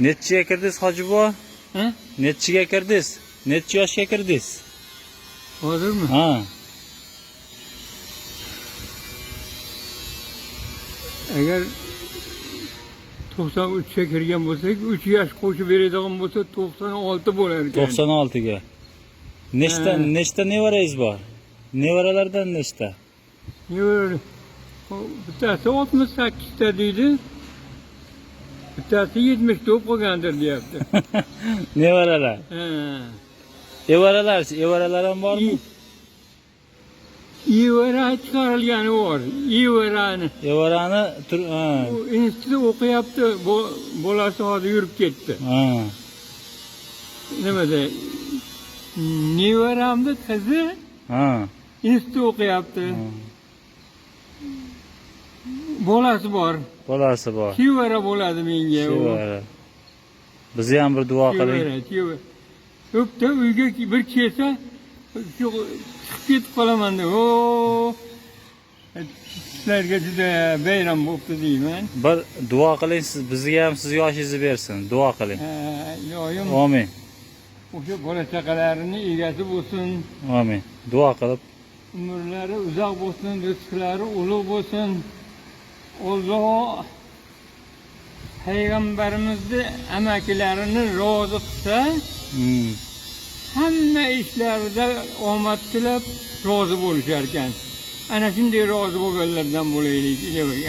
Nechiga kirdingiz hoji buva? Ha? Nechiga kirdingiz? Nechi yoshga kirdingiz? Hozirmi? Ha. Agar 93 ga kirgan bo'lsak, 3 yosh qo'shib beradigan bo'lsa 96 bo'lar ekan. 96 ga. Nechta nevarangiz bor? Nevaralardan nechta? Nevara bittasi 68 ta deydi. Bittasi 70 ta qolgandir deyapti. Nevaralar. Ha. Evaralar ham bormi? Ivara chiqarilgani bor. Ivarani. Evarani Institutda o'qiyapti. Bolasi hozir yurib ketdi. ha. Nimada? Nevaramni qizi Ha. institutda o'qiyapti. Bolasi bor. Bolasi bor. Chivara bo'ladi menga. Sevara. Bizni ham bir duo qiling. O'pda uyga bir kelsa, chiqib ketib qolaman deb. Sizlarga juda bayram bo'pti deyman. Bir duo qiling, siz bizga ham siz yoshingizni bersin. Duo qiling. Iloyim Amin. o'sha bola chaqalarini egasi bo'lsin, Amin. Duo qilib umrlari uzoq bo'lsin, rizqlari ulug' bo'lsin. Alloh payg'ambarimizni amakilarini rozi qilsa, hamma ishlarida omad tilab rozi bo'lishar ekan. Ana shunday rozi bo'lganlardan bo'laylik,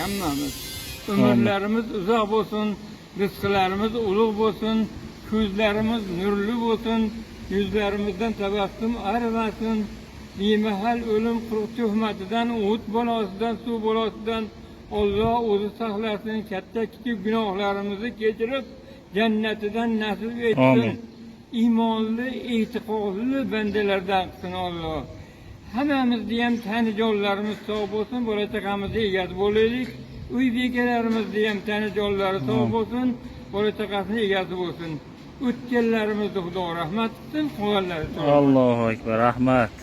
hammamiz. Umrlarimiz uzoq bo'lsin, rizqlarimiz ulug' bo'lsin, ko'zlarimiz nurli bo'lsin, yuzlarimizdan tabassum arimasin. Bemahal o'lim quruq tuhmatidan, o't bolosidan, suv bolosidan Alloh o'zi saqlasin, katta kichik gunohlarimizni kechirib, jannatidan nasib etsin. Amin. Iymonli, e'tiqodli bandalardan qilsin Alloh. Hammamizni ham tani jonlarimiz sog' bo'lsin, bola chaqamizga egasi bo'laylik. Uy bekalarimizda ham tani jonlari sog' bo'lsin, bola chaqasining egasi bo'lsin. O'tganlarimizni Xudo rahmat qilsin, qolganlari Allohu akbar, rahmat.